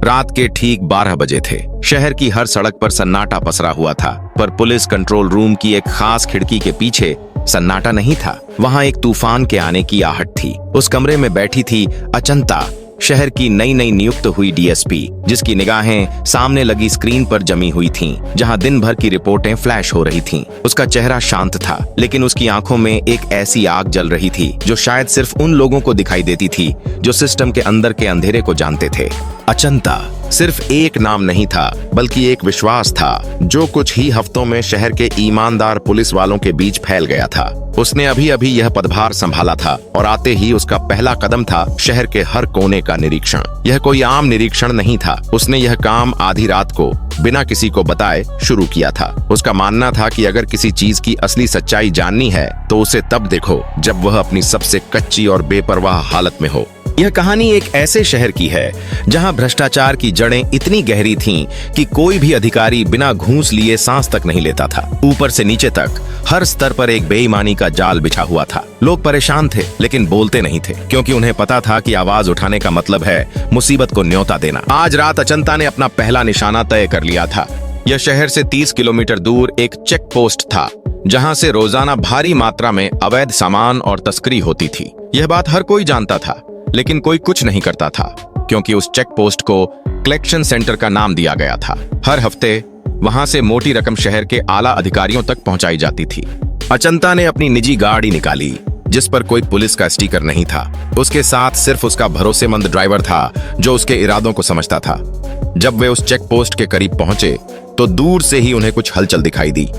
रात के ठीक 12 बजे थे। शहर की हर सड़क पर सन्नाटा पसरा हुआ था, पर पुलिस कंट्रोल रूम की एक खास खिड़की के पीछे सन्नाटा नहीं था। वहां एक तूफान के आने की आहट थी। उस कमरे में बैठी थी अचंता, शहर की नई नई नियुक्त हुई डीएसपी, जिसकी निगाहें सामने लगी स्क्रीन पर जमी हुई थीं, जहां दिन भर की रिपोर्टें फ्लैश हो रही थीं। उसका चेहरा शांत था, लेकिन उसकी आंखों में एक ऐसी आग जल रही थी जो शायद सिर्फ उन लोगों को दिखाई देती थी जो सिस्टम के अंदर के अंधेरे को जानते थे। अचंता सिर्फ एक नाम नहीं था, बल्कि एक विश्वास था जो कुछ ही हफ्तों में शहर के ईमानदार पुलिस वालों के बीच फैल गया था। उसने अभी अभी यह पदभार संभाला था और आते ही उसका पहला कदम था शहर के हर कोने का निरीक्षण। यह कोई आम निरीक्षण नहीं था। उसने यह काम आधी रात को बिना किसी को बताए शुरू किया था। उसका मानना था कि अगर किसी चीज की असली सच्चाई जाननी है तो उसे तब देखो जब वह अपनी सबसे कच्ची और बेपरवाह हालत में हो। यह कहानी एक ऐसे शहर की है जहां भ्रष्टाचार की जड़ें इतनी गहरी थीं कि कोई भी अधिकारी बिना घूस लिए सांस तक नहीं लेता था। ऊपर से नीचे तक हर स्तर पर एक बेईमानी का जाल बिछा हुआ था। लोग परेशान थे, लेकिन बोलते नहीं थे, क्योंकि उन्हें पता था कि आवाज उठाने का मतलब है मुसीबत को न्योता देना। आज रात अचंता ने अपना पहला निशाना तय कर लिया था। यह शहर से 30 किलोमीटर दूर एक चेक पोस्ट था, जहां से रोजाना भारी मात्रा में अवैध सामान और तस्करी होती थी। यह बात हर कोई जानता था, लेकिन कोई कुछ नहीं करता था, क्योंकि उस चेक पोस्ट को कलेक्शन सेंटर का नाम दिया गया था। हर हफ्ते वहां से मोटी रकम शहर के आला अधिकारियों तक पहुंचाई जाती थी। अचंता ने अपनी निजी गाड़ी निकाली, जिस पर कोई पुलिस का स्टिकर नहीं था। उसके साथ सिर्फ उसका भरोसेमंद ड्राइवर था, जो उसके इरादों को समझता था। जब वे उस चेक पोस्ट के करीब पहुंचे तो दूर से ही उन्हें कुछ हलचल दिखाई दी।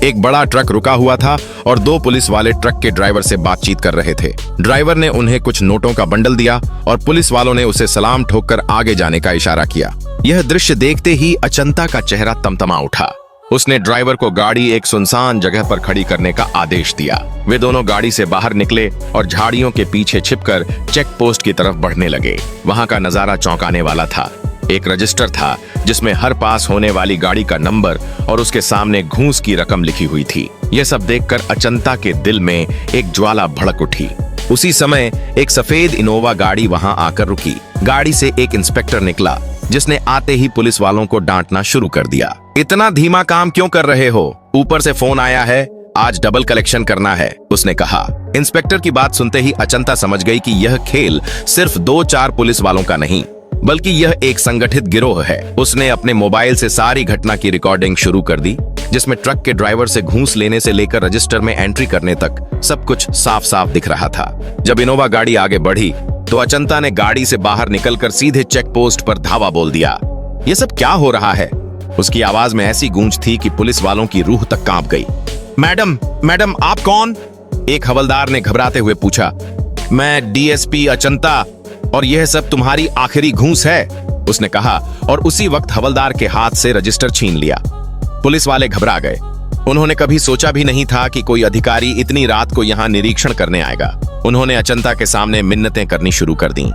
एक बड़ा ट्रक रुका हुआ था और 2 पुलिस वाले ट्रक के ड्राइवर से बातचीत कर रहे थे। ड्राइवर ने उन्हें कुछ नोटों का बंडल दिया और पुलिस वालों ने उसे सलाम ठोककर आगे जाने का इशारा किया। यह दृश्य देखते ही अचंता का चेहरा तमतमा उठा। उसने ड्राइवर को गाड़ी एक सुनसान जगह पर खड़ी करने का आदेश दिया। वे दोनों गाड़ी से बाहर निकले और झाड़ियों के पीछे छिपकर चेक पोस्ट की तरफ बढ़ने लगे। वहां का नजारा चौंकाने वाला था। एक रजिस्टर था जिसमें हर पास होने वाली गाड़ी का नंबर और उसके सामने घूस की रकम लिखी हुई थी। यह सब देखकर अचंता के दिल में एक ज्वाला भड़क उठी। उसी समय एक सफेद इनोवा गाड़ी वहां आकर रुकी। गाड़ी से एक इंस्पेक्टर निकला, जिसने आते ही पुलिस वालों को डांटना शुरू कर दिया। इतना धीमा काम क्यों कर रहे हो? ऊपर से फोन आया है, आज डबल कलेक्शन करना है, उसने कहा। इंस्पेक्टर की बात सुनते ही अचंता समझ गई कि यह खेल सिर्फ 2-4 पुलिस वालों का नहीं, बल्कि यह एक संगठित गिरोह है। उसने अपने मोबाइल से सारी घटना की रिकॉर्डिंग शुरू कर दी, जिसमें ट्रक के ड्राइवर से घूस लेने से लेकर रजिस्टर में एंट्री करने तक सब कुछ साफ साफ दिख रहा था। जब इनोवा गाड़ी आगे बढ़ी तो अचंता ने गाड़ी से बाहर निकलकर सीधे चेक पोस्ट पर धावा बोल दिया। यह सब क्या हो रहा है? उसकी आवाज में ऐसी गूंज थी कि पुलिस वालों की रूह तक कांप गई। मैडम, मैडम आप कौन? एक हवलदार ने घबराते हुए पूछा। मैं डीएसपी अचंता, और यह सब तुम्हारी आखिरी घूस है, उसने कहा, और उसी वक्त हवलदार के हाथ से रजिस्टर छीन लिया। पुलिस वाले घबरा गए। उन्होंने कभी सोचा भी नहीं था कि कोई अधिकारी इतनी रात को यहां निरीक्षण करने आएगा। उन्होंने अचंता के सामने मिन्नतें करनी शुरू कर दी।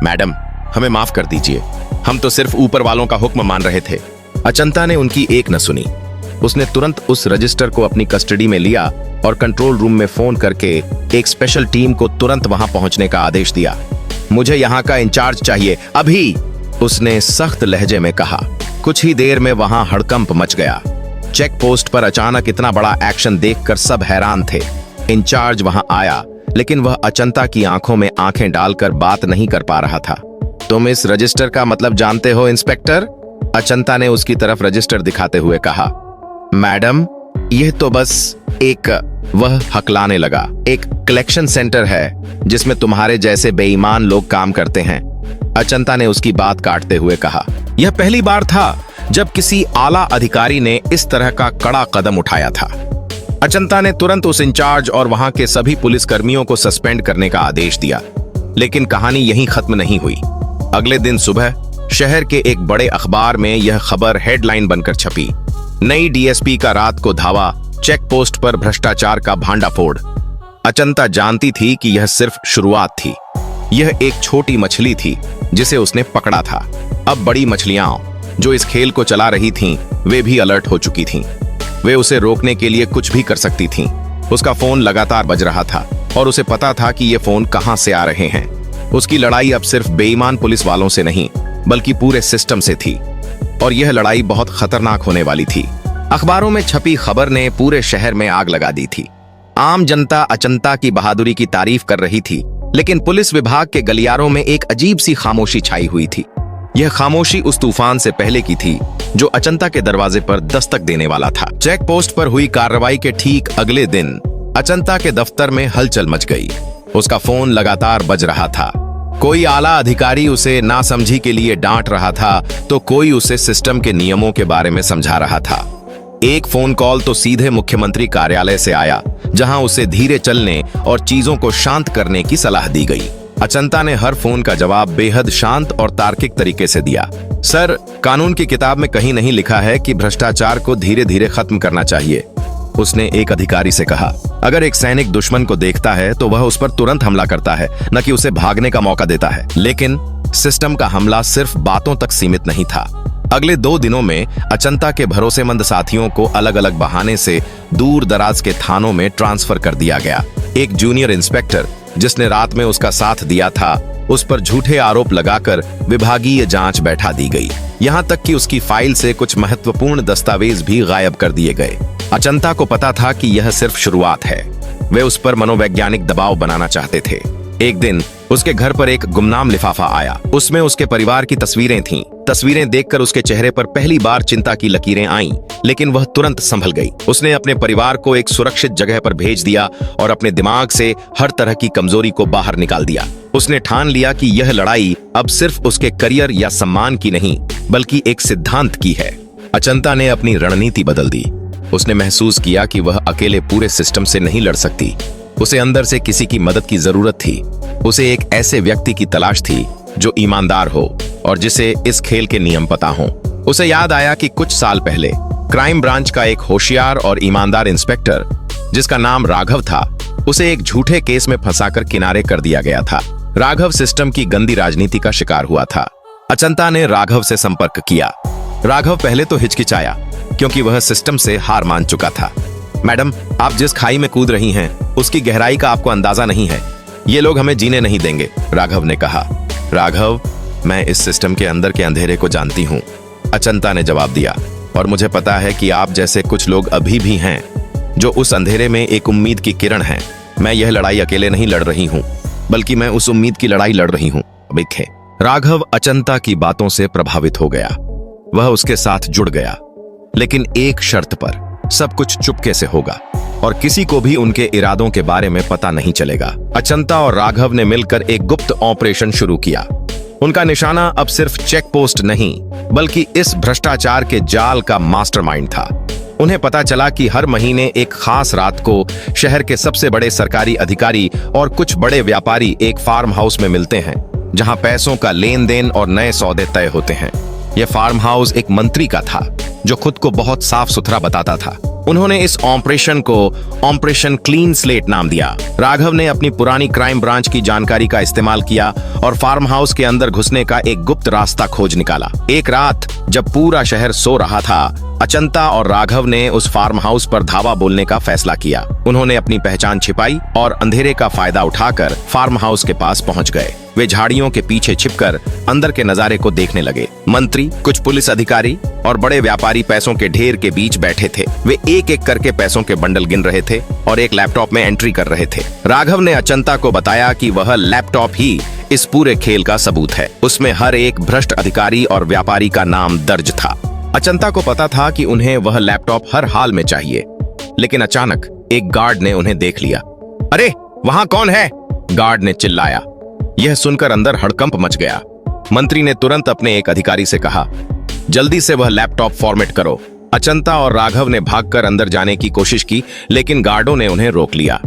मैडम, हमें माफ कर दीजिए, हम तो सिर्फ ऊपर वालों का हुक्म मान रहे थे। अचंता ने उनकी एक न सुनी। उसने तुरंत उस रजिस्टर को अपनी कस्टडी में लिया और कंट्रोल रूम में फोन करके एक स्पेशल टीम को तुरंत वहां पहुंचने का आदेश दिया। मुझे यहाँ का इंचार्ज चाहिए, अभी, उसने सख्त लहजे में कहा। कुछ ही देर में वहां हड़कंप मच गया। चेक पोस्ट पर अचानक इतना बड़ा एक्शन देखकर सब हैरान थे। इंचार्ज वहां आया, लेकिन वह अचंता की आंखों में आंखें डालकर बात नहीं कर पा रहा था। तुम इस रजिस्टर का मतलब जानते हो इंस्पेक्टर? अचंता ने उसकी तरफ रजिस्टर दिखाते हुए कहा। मैडम, यह तो बस एक, वह हकलाने लगा, एक कलेक्शन सेंटर है जिसमें तुम्हारे जैसे बेईमान लोग काम करते हैं, अचंता ने उसकी बात काटते हुए कहा। यह पहली बार था जब किसी आला अधिकारी ने इस तरह का कड़ा कदम उठाया था। अचंता ने तुरंत उस इंचार्ज और वहां के सभी पुलिस कर्मियों को सस्पेंड करने का आदेश दिया। लेकिन कहानी यहीं खत्म नहीं हुई। अगले दिन सुबह शहर के एक बड़े अखबार में यह खबर हेडलाइन बनकर छपी। नई डीएसपी का रात को धावा, चेक पोस्ट पर भ्रष्टाचार का भांडाफोड़। अचंता जानती थी कि यह सिर्फ शुरुआत थी। यह एक छोटी मछली थी जिसे उसने पकड़ा था। अब बड़ी मछलियां जो इस खेल को चला रही थीं, वे भी अलर्ट हो चुकी थीं। वे उसे रोकने के लिए कुछ भी कर सकती थीं। उसका फोन लगातार बज रहा था और उसे पता था कि ये फोन कहां से आ रहे हैं। उसकी लड़ाई अब सिर्फ बेईमान पुलिस वालों से नहीं, बल्कि पूरे सिस्टम से थी और यह लड़ाई बहुत खतरनाक होने वाली थी। अखबारों में छपी खबर ने पूरे शहर में आग लगा दी थी। आम जनता अचंता की बहादुरी की तारीफ कर रही थी, लेकिन पुलिस विभाग के गलियारों में एक अजीब सी खामोशी छाई हुई थी। यह खामोशी उस तूफान से पहले की थी जो अचंता के दरवाजे पर दस्तक देने वाला था। चेक पोस्ट पर हुई कार्रवाई के ठीक अगले दिन अचंता के दफ्तर में हलचल मच गई। उसका फोन लगातार बज रहा था। कोई आला अधिकारी उसे नासमझी के लिए डांट रहा था, तो कोई उसे सिस्टम के नियमों के बारे में समझा रहा था। एक फोन कॉल तो सीधे मुख्यमंत्री कार्यालय से आया, जहां उसे धीरे चलने और चीजों को शांत करने की सलाह दी गई। अचंता ने हर फोन का जवाब बेहद शांत और तार्किक तरीके से दिया। सर, कानून की किताब में कहीं नहीं लिखा है कि भ्रष्टाचार को धीरे धीरे खत्म करना चाहिए, उसने एक अधिकारी से कहा। अगर एक सैनिक दुश्मन को देखता है तो वह उस पर तुरंत हमला करता है, न कि उसे भागने का मौका देता है। लेकिन सिस्टम का हमला सिर्फ बातों तक सीमित नहीं था। अगले 2 दिनों में अचंता के भरोसेमंद साथियों को अलग अलग बहाने से दूर दराज के थानों में ट्रांसफर कर दिया गया। एक जूनियर इंस्पेक्टर जिसने रात में उसका साथ दिया था, उस पर झूठे आरोप लगाकर विभागीय जांच बैठा दी गई। यहाँ तक कि उसकी फाइल से कुछ महत्वपूर्ण दस्तावेज भी गायब कर दिए गए। अचंता को पता था कि यह सिर्फ शुरुआत है। वे उस पर मनोवैज्ञानिक दबाव बनाना चाहते थे। एक दिन उसके घर पर एक गुमनाम लिफाफा आया। उसमें उसके परिवार की तस्वीरें थीं। तस्वीरें देखकर उसके चेहरे पर पहली बार चिंता की लकीरें आईं, लेकिन वह तुरंत संभल गई। उसने अपने परिवार को एक सुरक्षित जगह पर भेज दिया और अपने दिमाग से हर तरह की कमजोरी को बाहर निकाल दिया। उसने ठान लिया कि यह लड़ाई अब सिर्फ उसके करियर या सम्मान की नहीं, बल्कि एक सिद्धांत की है। अचंता ने अपनी रणनीति बदल दी। उसने महसूस किया कि वह अकेले पूरे सिस्टम से नहीं लड़ सकती। उसे अंदर से किसी की मदद की जरूरत थी। उसे एक ऐसे व्यक्ति की तलाश थी जो ईमानदार हो और जिसे इस खेल के नियम पता हो। उसे याद आया कि कुछ साल पहले क्राइम ब्रांच का एक होशियार और ईमानदार इंस्पेक्टर, जिसका नाम राघव था, उसे एक झूठे केस में फंसाकर किनारे कर दिया गया था। राघव सिस्टम की गंदी राजनीति का शिकार हुआ था। अचंता ने राघव से संपर्क किया। राघव पहले तो हिचकिचाया, क्योंकि वह सिस्टम से हार मान चुका था। मैडम, आप जिस खाई में कूद रही हैं, उसकी गहराई का आपको अंदाजा नहीं है। ये लोग हमें जीने नहीं देंगे, राघव ने कहा। राघव, मैं इस सिस्टम के अंदर के अंधेरे को जानती हूँ, अचंता ने जवाब दिया, और मुझे पता है कि आप जैसे कुछ लोग अभी भी हैं जो उस अंधेरे में एक उम्मीद की किरण हैं। मैं यह लड़ाई अकेले नहीं लड़ रही हूँ, बल्कि मैं उस उम्मीद की लड़ाई लड़ रही हूँ। राघव अचंता की बातों से प्रभावित हो गया। वह उसके साथ जुड़ गया, लेकिन एक शर्त पर। सब कुछ चुपके से होगा और किसी को भी उनके इरादों के बारे में पता नहीं चलेगा। अचंता और राघव ने मिलकर एक गुप्त ऑपरेशन शुरू किया। उनका निशाना अब सिर्फ चेक पोस्ट नहीं, बल्कि इस भ्रष्टाचार के जाल का मास्टरमाइंड था। उन्हें पता चला कि हर महीने एक खास रात को शहर के सबसे बड़े सरकारी अधिकारी और कुछ बड़े व्यापारी एक फार्म हाउस में मिलते हैं, जहां पैसों का लेन देन और नए सौदे तय होते हैं। यह फार्म हाउस एक मंत्री का था, जो खुद को बहुत साफ सुथरा बताता था। उन्होंने इस ऑपरेशन को ऑपरेशन क्लीन स्लेट नाम दिया। राघव ने अपनी पुरानी क्राइम ब्रांच की जानकारी का इस्तेमाल किया और फार्म हाउस के अंदर घुसने का एक गुप्त रास्ता खोज निकाला। एक रात जब पूरा शहर सो रहा था, अचंता और राघव ने उस फार्म हाउस पर धावा बोलने का फैसला किया। उन्होंने अपनी पहचान छिपाई और अंधेरे का फायदा उठाकर फार्म हाउस के पास पहुंच गए। वे झाड़ियों के पीछे छिपकर अंदर के नजारे को देखने लगे। मंत्री, कुछ पुलिस अधिकारी और बड़े व्यापारी पैसों के ढेर के बीच बैठे थे। वे एक एक करके पैसों के बंडल गिन रहे थे और एक लैपटॉप में एंट्री कर रहे थे। राघव ने अचंता को बताया कि वह लैपटॉप ही इस पूरे खेल का सबूत है। उसमें हर एक भ्रष्ट अधिकारी और व्यापारी का नाम दर्ज था। अचंता को पता था कि उन्हें वह लैपटॉप हर हाल में चाहिए, लेकिन अचानक एक गार्ड ने उन्हें देख लिया। अरे, वहां कौन है? गार्ड ने चिल्लाया। यह सुनकर अंदर हड़कंप मच गया। मंत्री ने तुरंत अपने एक अधिकारी से कहा, जल्दी से वह लैपटॉप फॉर्मेट करो। अचंता और राघव ने भागकर अंदर जाने की कोशिश की, लेकिन गार्डों ने उन्हें रोक लिया।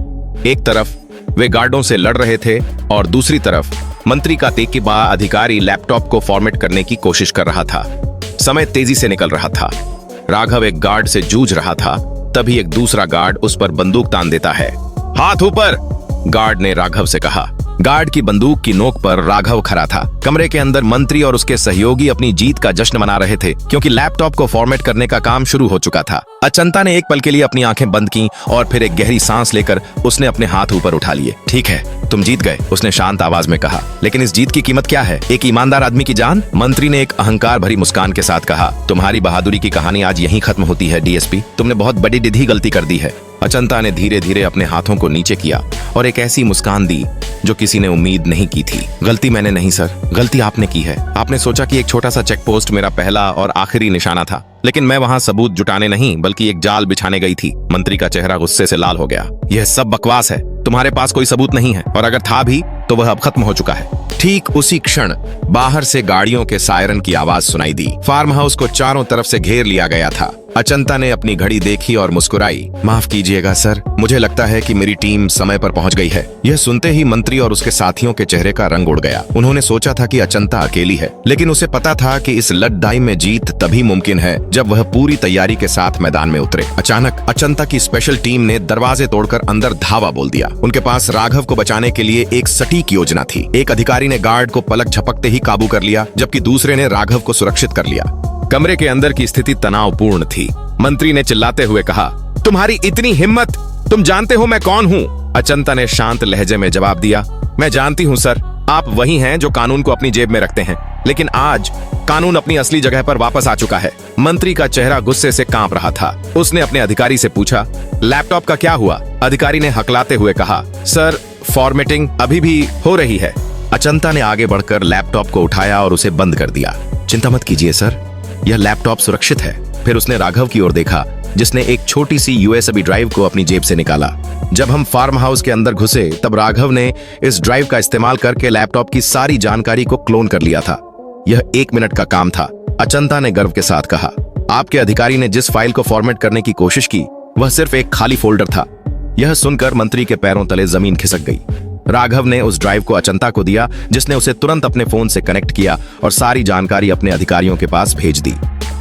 एक तरफ वे गार्डों से लड़ रहे थे और दूसरी तरफ मंत्री का तेकीबा अधिकारी लैपटॉप को फॉर्मेट करने की कोशिश कर रहा था। समय तेजी से निकल रहा था। राघव एक गार्ड से जूझ रहा था, तभी एक दूसरा गार्ड उस पर बंदूक तान देता है। हाथ ऊपर, गार्ड ने राघव से कहा। गार्ड की बंदूक की नोक पर राघव खड़ा था। कमरे के अंदर मंत्री और उसके सहयोगी अपनी जीत का जश्न मना रहे थे, क्योंकि लैपटॉप को फॉर्मेट करने का काम शुरू हो चुका था। अचंता ने एक पल के लिए अपनी आंखें बंद की और फिर एक गहरी सांस लेकर उसने अपने हाथ ऊपर उठा लिए। ठीक है, तुम जीत गए, उसने शांत आवाज में कहा। लेकिन इस जीत की कीमत क्या है? एक ईमानदार आदमी की जान? मंत्री ने एक अहंकार भरी मुस्कान के साथ कहा। तुम्हारी बहादुरी की कहानी आज यहीं खत्म होती है डीएसपी। तुमने बहुत बड़ी डिधी गलती कर दी है। अचंता ने धीरे धीरे अपने हाथों को नीचे किया और एक ऐसी मुस्कान दी जो किसी ने उम्मीद नहीं की थी। गलती मैंने नहीं सर, गलती आपने की है। आपने सोचा कि एक छोटा सा चेक पोस्ट मेरा पहला और आखिरी निशाना था, लेकिन मैं वहां सबूत जुटाने नहीं बल्कि एक जाल बिछाने गई थी। मंत्री का चेहरा गुस्से से लाल हो गया। यह सब बकवास है, तुम्हारे पास कोई सबूत नहीं है, और अगर था भी तो वह अब खत्म हो चुका है। ठीक उसी क्षण बाहर से गाड़ियों के सायरन की आवाज सुनाई दी। फार्म हाउस को चारों तरफ से घेर लिया गया था। अचंता ने अपनी घड़ी देखी और मुस्कुराई। माफ कीजिएगा सर, मुझे लगता है कि मेरी टीम समय पर पहुंच गई है। यह सुनते ही मंत्री और उसके साथियों के चेहरे का रंग उड़ गया। उन्होंने सोचा था कि अचंता अकेली है, लेकिन उसे पता था कि इस लड़ाई में जीत तभी मुमकिन है जब वह पूरी तैयारी के साथ मैदान में उतरे। अचानक अचंता की स्पेशल टीम ने दरवाजे तोड़कर अंदर धावा बोल दिया। उनके पास राघव को बचाने के लिए एक सटीक योजना थी। एक अधिकारी ने गार्ड को पलक झपकते ही काबू कर लिया, जबकि दूसरे ने राघव को सुरक्षित कर लिया। कमरे के अंदर की स्थिति तनावपूर्ण थी। मंत्री ने चिल्लाते हुए कहा, तुम्हारी इतनी हिम्मत, तुम जानते हो मैं कौन हूँ? अचंता ने शांत लहजे में जवाब दिया, मैं जानती हूँ सर, आप वही हैं जो कानून को अपनी जेब में रखते हैं, लेकिन आज कानून अपनी असली जगह पर वापस आ चुका है। मंत्री का चेहरा गुस्से से कांप रहा था। उसने अपने अधिकारी से पूछा, लैपटॉप का क्या हुआ? अधिकारी ने हकलाते हुए कहा, सर फॉर्मेटिंग अभी भी हो रही है। अचंता ने आगे बढ़कर लैपटॉप को उठाया और उसे बंद कर दिया। चिंता मत कीजिए सर, यह लैपटॉप सुरक्षित है। फिर उसने राघव की ओर देखा, जिसने एक छोटी सी यूएसबी ड्राइव को अपनी जेब से निकाला। जब हम फार्म हाउस के अंदर घुसे तब राघव ने इस ड्राइव का इस्तेमाल करके लैपटॉप की सारी जानकारी को क्लोन कर लिया था। यह 1 मिनट का काम था। अचंता ने गर्व के साथ कहा, आपके अधिकारी ने जिस फाइल को फॉर्मेट करने की कोशिश की वह सिर्फ एक खाली फोल्डर था। यह सुनकर मंत्री के पैरों तले जमीन खिसक गई। राघव ने उस ड्राइव को अचंता को दिया, जिसने उसे तुरंत अपने फोन से कनेक्ट किया और सारी जानकारी अपने अधिकारियों के पास भेज दी।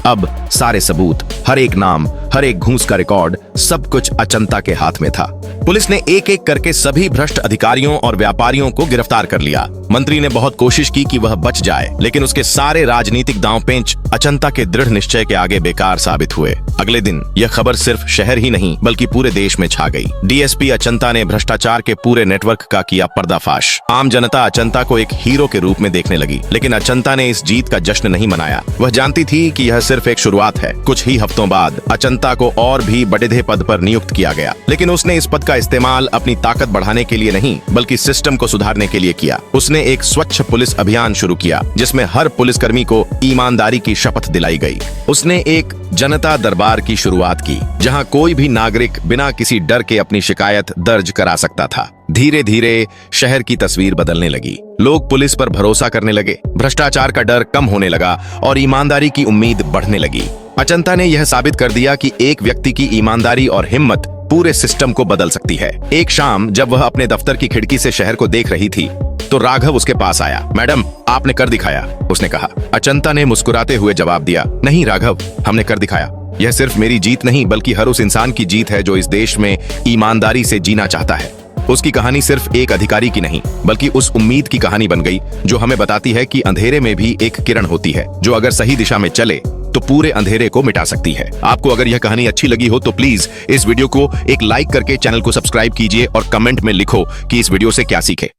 अब सारे सबूत, हर एक नाम, हर एक घूस का रिकॉर्ड, सब कुछ अचंता के हाथ में था। पुलिस ने एक एक करके सभी भ्रष्ट अधिकारियों और व्यापारियों को गिरफ्तार कर लिया। मंत्री ने बहुत कोशिश की कि वह बच जाए, लेकिन उसके सारे राजनीतिक दांवपेंच अचंता के दृढ़ निश्चय के आगे बेकार साबित हुए। अगले दिन यह खबर सिर्फ शहर ही नहीं बल्कि पूरे देश में छा गई। डीएसपी अचंता ने भ्रष्टाचार के पूरे नेटवर्क का किया पर्दाफाश। आम जनता अचंता को एक हीरो के रूप में देखने लगी, लेकिन अचंता ने इस जीत का जश्न नहीं मनाया। वह जानती थी कि यह सिर्फ एक शुरुआत है। कुछ ही हफ्तों बाद अचंता को और भी बड़े पद पर नियुक्त किया गया, लेकिन उसने इस पद का इस्तेमाल अपनी ताकत बढ़ाने के लिए नहीं बल्कि सिस्टम को सुधारने के लिए किया। उसने एक स्वच्छ पुलिस अभियान शुरू किया, जिसमें हर पुलिसकर्मी को ईमानदारी की शपथ दिलाई गई। उसने एक जनता दरबार की शुरुआत की, जहां कोई भी नागरिक बिना किसी डर के अपनी शिकायत दर्ज करा सकता था। धीरे धीरे शहर की तस्वीर बदलने लगी। लोग पुलिस पर भरोसा करने लगे, भ्रष्टाचार का डर कम होने लगा और ईमानदारी की उम्मीद बढ़ने लगी। अचंता ने यह साबित कर दिया कि एक व्यक्ति की ईमानदारी और हिम्मत पूरे सिस्टम को बदल सकती है। एक शाम जब वह अपने दफ्तर की खिड़की से शहर को देख रही थी तो राघव उसके पास आया। मैडम, आपने कर दिखाया, उसने कहा। अचंता ने मुस्कुराते हुए जवाब दिया, नहीं राघव, हमने कर दिखाया। यह सिर्फ मेरी जीत नहीं बल्कि हर उस इंसान की जीत है जो इस देश में ईमानदारी से जीना चाहता है। उसकी कहानी सिर्फ एक अधिकारी की नहीं बल्कि उस उम्मीद की कहानी बन गई जो हमें बताती है कि अंधेरे में भी एक किरण होती है जो अगर सही दिशा में चले तो पूरे अंधेरे को मिटा सकती है। आपको अगर यह कहानी अच्छी लगी हो तो प्लीज इस वीडियो को एक लाइक करके चैनल को सब्सक्राइब कीजिए और कमेंट में लिखो कि इस वीडियो से क्या सीखे।